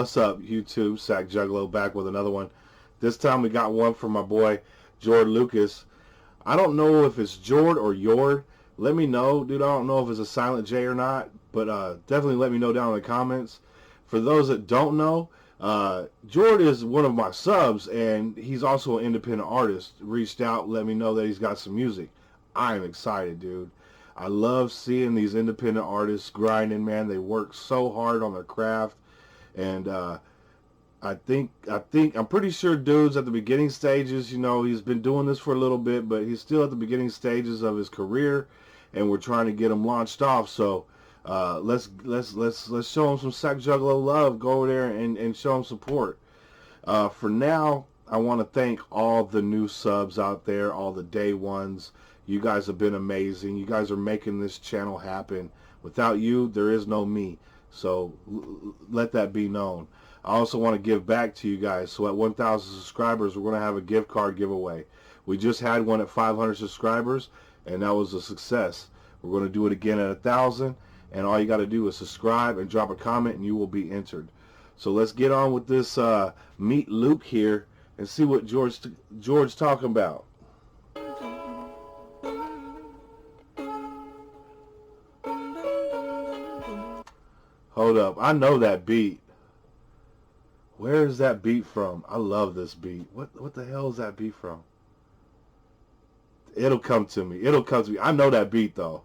What's up, YouTube? Sack Juggalo back with another one. This time we got one from my boy Jord Lucas. I don't know if it's Jord or Jord. Let me know, dude. I don't know if it's a silent J or not, but definitely let me know down in the comments. For those that don't know, Jord is one of my subs, and he's also an independent artist. Reached out, let me know that he's got some music. I am excited, dude. I love seeing these independent artists grinding, man. They work so hard on their craft, and I'm pretty sure dude's at the beginning stages. You know, he's been doing this for a little bit, but he's still at the beginning stages of his career, and we're trying to get him launched off. So let's show him some Sack Juggalo love. Go over there and show him support. For now, I want to thank all the new subs out there, all the day ones. You guys have been amazing. You guys are making this channel happen. Without you, there is no me. So let that be known. I also want to give back to you guys. So at 1,000 subscribers, we're going to have a gift card giveaway. We just had one at 500 subscribers, and that was a success. We're going to do it again at 1,000, and all you got to do is subscribe and drop a comment, and you will be entered. So let's get on with this Meet Luke here and see what George's talking about. Hold up, I know that beat. Where is that beat from? I love this beat. What the hell is that beat from? It'll come to me. It'll come to me. I know that beat though.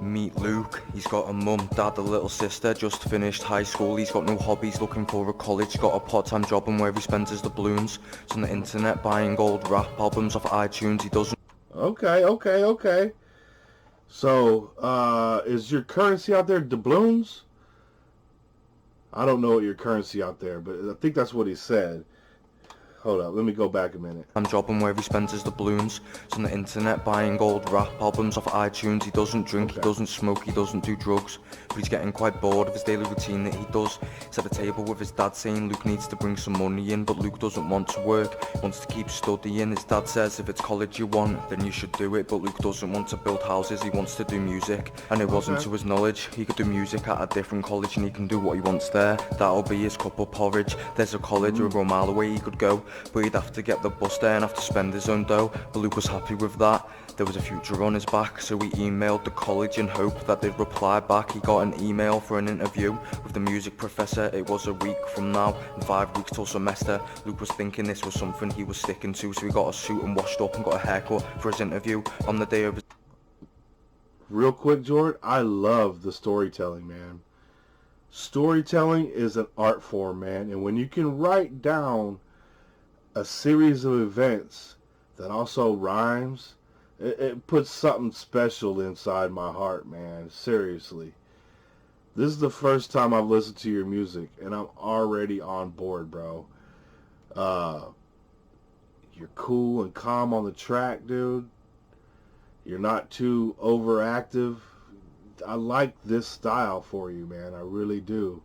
Meet Luke. He's got a mum, dad, a little sister, just finished high school. He's got no hobbies, looking for a college, got a part-time job, and where he spends his doubloons. He's on the internet buying old rap albums off iTunes. He doesn't... Okay. So, is your currency out there doubloons? I don't know what your currency out there, but I think that's what he said. Hold up, let me go back a minute. I'm jobbing where he spends his doubloons. He's on the internet buying old rap albums off iTunes. He doesn't drink, He doesn't smoke, he doesn't do drugs. But he's getting quite bored of his daily routine that he does. He's at a table with his dad saying Luke needs to bring some money in, but Luke doesn't want to work, he wants to keep studying. His dad says if it's college you want, then you should do it, but Luke doesn't want to build houses, he wants to do music. And it wasn't to his knowledge, he could do music at a different college and he can do what he wants there. That'll be his cup of porridge. There's a college over a mile away he could go, but he'd have to get the bus there and have to spend his own dough. But Luke was happy with that. There was a future on his back, so he emailed the college in hope that they'd reply back. He got an email for an interview with the music professor. It was a week from now, and 5 weeks till semester. Luke was thinking this was something he was sticking to, so he got a suit and washed up and got a haircut for his interview on the day of his... Real quick, Jord, I love the storytelling, man. Storytelling is an art form, man, and when you can write down a series of events that also rhymes, it puts something special inside my heart, man. Seriously. This is the first time I've listened to your music, and I'm already on board, bro. You're cool and calm on the track, dude. You're not too overactive. I like this style for you, man. I really do.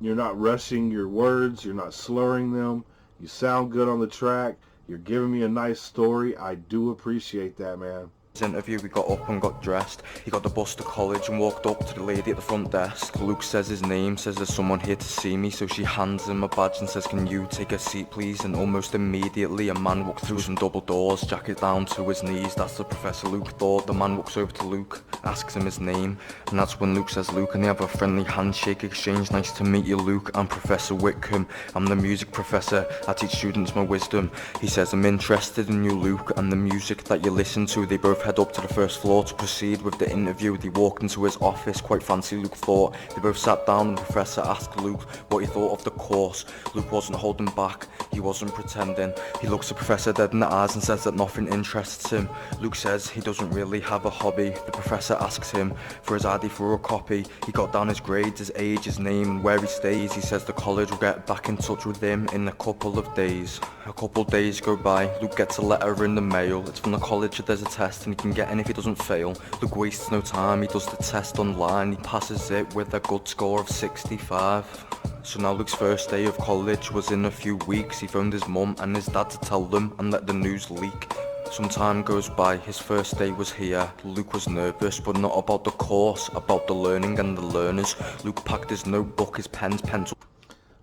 You're not rushing your words. You're not slurring them. You sound good on the track. You're giving me a nice story. I do appreciate that, man. Interview, we got up and got dressed. He got the bus to college and walked up to the lady at the front desk. Luke says his name, says there's someone here to see me, so she hands him a badge and says, can you take a seat please? And almost immediately a man walks through some double doors, jacket down to his knees. That's the Professor Luke thought. The man walks over to Luke, asks him his name, and that's when Luke says Luke, and they have a friendly handshake exchange. Nice to meet you, Luke. I'm Professor Whitcomb. I'm the music professor. I teach students my wisdom. He says, I'm interested in you, Luke, and the music that you listen to. They both head up to the first floor to proceed with the interview. They walked into his office, quite fancy Luke thought. They both sat down and the professor asked Luke what he thought of the course. Luke wasn't holding back, he wasn't pretending. He looks the professor dead in the eyes and says that nothing interests him. Luke says he doesn't really have a hobby. The professor asks him for his ID for a copy. He got down his grades, his age, his name and where he stays. He says the college will get back in touch with him in a couple of days. A couple days go by, Luke gets a letter in the mail. It's from the college that there's a test and he can get in if he doesn't fail. Luke wastes no time, he does the test online. He passes it with a good score of 65. So now Luke's first day of college was in a few weeks. He phoned his mum and his dad to tell them and let the news leak. Some time goes by, his first day was here. Luke was nervous, but not about the course, about the learning and the learners. Luke packed his notebook, his pens, pencils.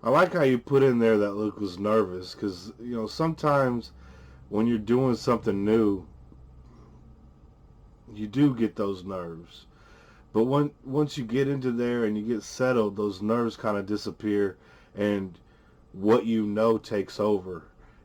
I like how you put in there that Luke was nervous, because, you know, sometimes when you're doing something new, you do get those nerves. But once you get into there and you get settled, those nerves kind of disappear, and what you know takes over.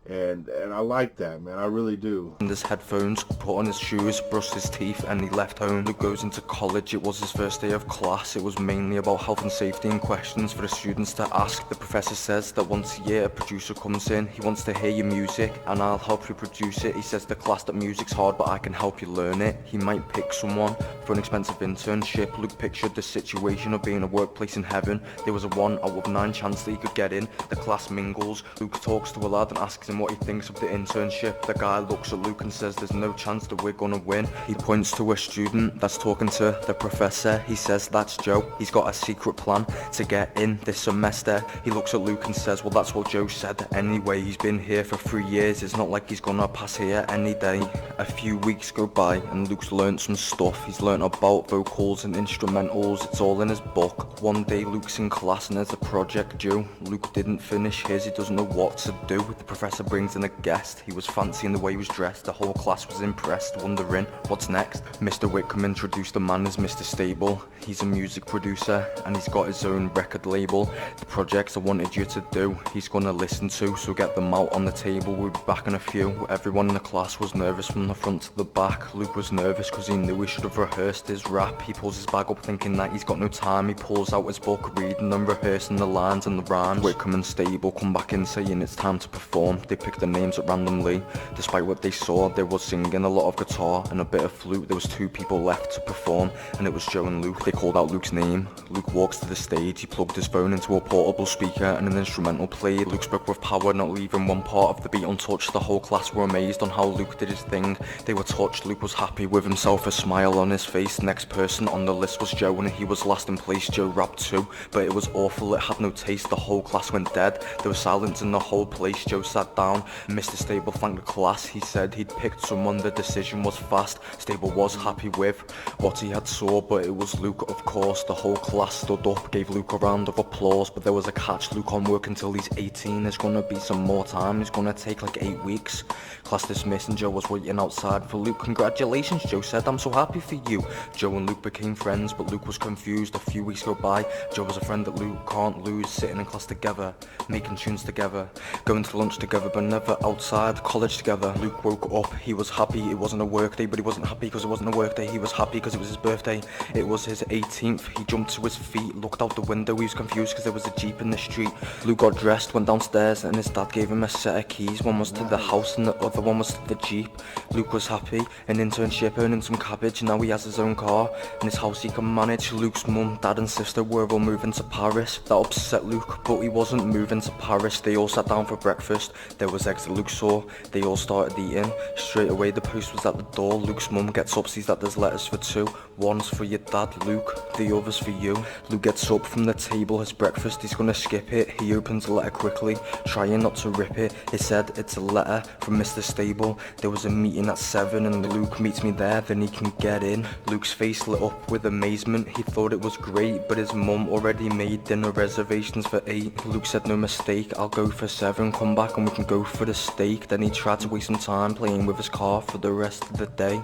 And I like that, man. I really do. In his headphones, put on his shoes, brushed his teeth, and he left home. Luke goes into college. It was his first day of class. It was mainly about health and safety and questions for the students to ask. The professor says that once a year a producer comes in. He wants to hear your music and I'll help you produce it. He says to the class that music's hard but I can help you learn it. He might pick someone for an expensive internship. Luke pictured the situation of being a workplace in heaven. There was a 1 out of 9 chance that he could get in. The class mingles. Luke talks to a lad and asks him what he thinks of the internship. The guy looks at Luke and says there's no chance that we're gonna win. He points to a student that's talking to the professor. He says that's Joe. He's got a secret plan to get in this semester. He looks at Luke and says, well, that's what Joe said anyway. He's been here for 3 years. It's not like he's gonna pass here any day. A few weeks go by and Luke's learnt some stuff. He's learnt about vocals and instrumentals. It's all in his book. One day Luke's in class and there's a project due. Luke didn't finish his. He doesn't know what to do. The professor brings in a guest. He was fancy in the way he was dressed. The whole class was impressed, wondering what's next. Mr. Whitcomb introduced the man as Mr. Stable. He's a music producer and he's got his own record label. The projects I wanted you to do, he's gonna listen to, so get them out on the table. We'll be back in a few. Everyone in the class was nervous from the front to the back. Luke was nervous because he knew he should have rehearsed his rap. He pulls his bag up thinking that he's got no time. He pulls out his book, reading and rehearsing the lines and the rhymes. Whitcomb and Stable come back in saying it's time to perform. They pick the names up randomly. Despite what they saw, they were singing a lot of guitar and a bit of flute. There was 2 people left to perform and it was Joe and Luke. They called out Luke's name. Luke walks to the stage. He plugged his phone into a portable speaker and an instrumental played. Luke spoke with power, not leaving one part of the beat untouched. The whole class were amazed on how Luke did his thing. They were touched. Luke was happy with himself, a smile on his face. The next person on the list was Joe and he was last in place. Joe rapped too, but it was awful. It had no taste. The whole class went dead. There was silence in the whole place. Joe sat down. Mr. Stable thanked the class. He said he'd picked someone. The decision was fast. Stable was happy with what he had saw, but it was Luke, of course. The whole class stood up, gave Luke a round of applause, but there was a catch. Luke on work until he's 18. There's gonna be some more time. It's gonna take like 8 weeks. Class dismissed and Joe was waiting outside for Luke. Congratulations, Joe said. I'm so happy for you. Joe and Luke became friends, but Luke was confused. A few weeks go by. Joe was a friend that Luke can't lose, sitting in class together, making tunes together, going to lunch together, but never outside college together. Luke woke up. He was happy. It wasn't a work day, but he wasn't happy because it wasn't a work day. He was happy because it was his birthday. It was his 18th. He jumped to his feet, looked out the window. He was confused because there was a Jeep in the street. Luke got dressed, went downstairs, and his dad gave him a set of keys. One was to the house and the other one was to the Jeep. Luke was happy. An internship, earning some cabbage. Now he has his own car and his house he can manage. Luke's mum, dad and sister were all moving to Paris. That upset Luke, but he wasn't moving to Paris. They all sat down for breakfast. There was eggs that Luke saw. They all started eating. Straight away the post was at the door. Luke's mum gets up, sees that there's letters for 2. One's for your dad, Luke. The other's for you. Luke gets up from the table, his breakfast. He's gonna skip it. He opens the letter quickly, trying not to rip it. It said it's a letter from Mr. Stable. There was a meeting at 7 and Luke meets me there, then he can get in. Luke's face lit up with amazement. He thought it was great, but his mum already made dinner reservations for 8. Luke said no mistake, I'll go for 7, come back and we can go for the steak. Then he tried to waste some time playing with his car for the rest of the day.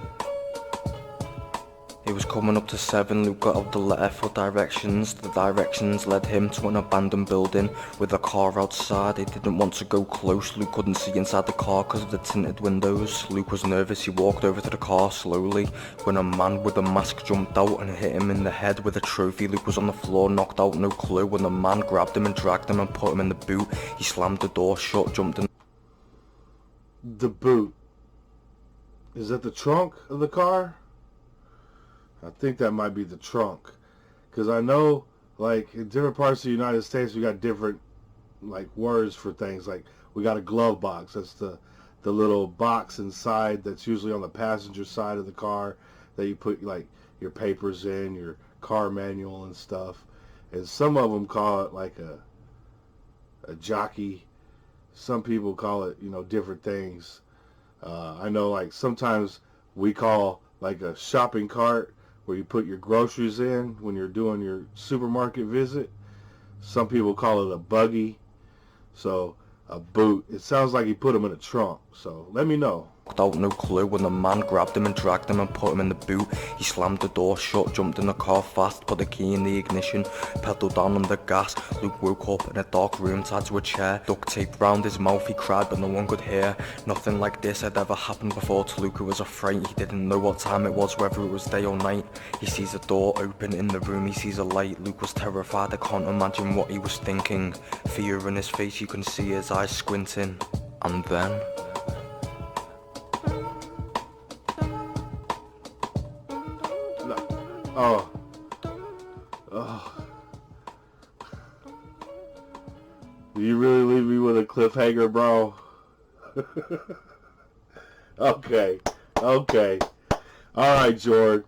It was coming up to 7, Luke got out the letter for directions. The directions led him to an abandoned building with a car outside. He didn't want to go close. Luke couldn't see inside the car because of the tinted windows. Luke was nervous. He walked over to the car slowly when a man with a mask jumped out and hit him in the head with a trophy. Luke was on the floor, knocked out, no clue. When the man grabbed him and dragged him and put him in the boot, he slammed the door shut, jumped in. The boot. Is that the trunk of the car? I think that might be the trunk, because I know, like, in different parts of the United States, we got different, like, words for things. Like, we got a glove box. That's the little box inside that's usually on the passenger side of the car that you put, like, your papers in, your car manual and stuff. And some of them call it, like, a jockey. Some people call it, different things. I know, like, sometimes we call, like, a shopping cart where you put your groceries in when you're doing your supermarket visit. Some people call it a buggy. So, a boot. It sounds like he put them in a trunk. So, let me know. Without no clue, when the man grabbed him and dragged him and put him in the boot, he slammed the door shut, jumped in the car fast, put the key in the ignition, pedalled down on the gas. Luke woke up in a dark room tied to a chair, duct tape round his mouth. He cried but no one could hear. Nothing like this had ever happened before to Luke, who was afraid. He didn't know what time it was, whether it was day or night. He sees a door open in the room, he sees a light. Luke was terrified, I can't imagine what he was thinking. Fear in his face, you can see his eyes squinting. And then... Oh. You really leave me with a cliffhanger, bro? Okay. Alright, Jord.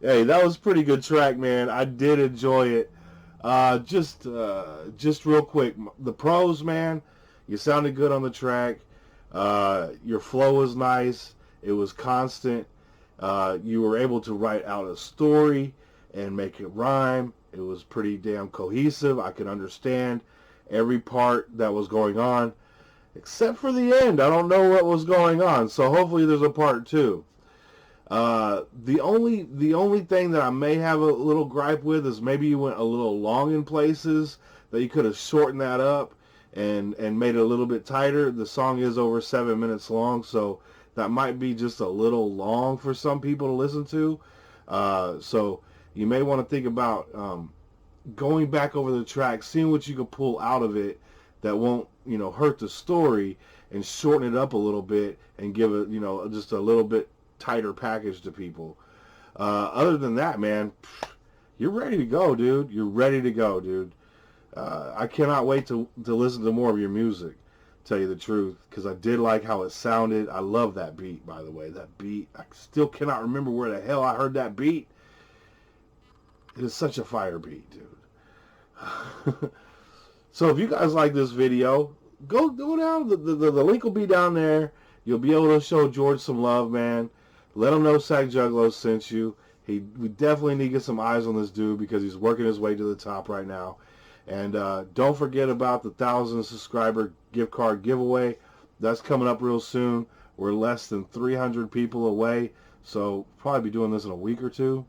Hey, that was a pretty good track, man. I did enjoy it. Just real quick. The pros, man, you sounded good on the track. Your flow was nice. It was constant. You were able to write out a story and make it rhyme. It was pretty damn cohesive. I could understand every part that was going on, except for the end. I don't know what was going on, so hopefully there's a part 2. The only thing that I may have a little gripe with is maybe you went a little long in places, that you could have shortened that up and made it a little bit tighter. The song is over 7 minutes long, so that might be just a little long for some people to listen to. So you may want to think about going back over the track, seeing what you can pull out of it that won't, hurt the story, and shorten it up a little bit and give it, just a little bit tighter package to people. Other than that, man, you're ready to go, dude. You're ready to go, dude. I cannot wait to listen to more of your music, tell you the truth, because I did like how it sounded. I love that beat, by the way. That beat, I still cannot remember where the hell I heard that beat. It is such a fire beat, dude. So if you guys like this video, go down. The link will be down there. You'll be able to show Jord some love, man. Let him know Sack Juggalo sent you. We definitely need to get some eyes on this dude, because he's working his way to the top right now. And don't forget about the 1,000 subscriber gift card giveaway. That's coming up real soon. We're less than 300 people away, so probably be doing this in a week or 2.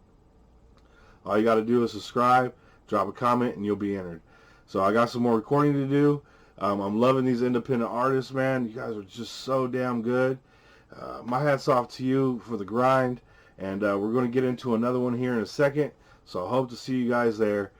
All you got to do is subscribe, drop a comment, and you'll be entered. So I got some more recording to do. I'm loving these independent artists, man. You guys are just so damn good. My hat's off to you for the grind. And we're going to get into another one here in a second. So I hope to see you guys there.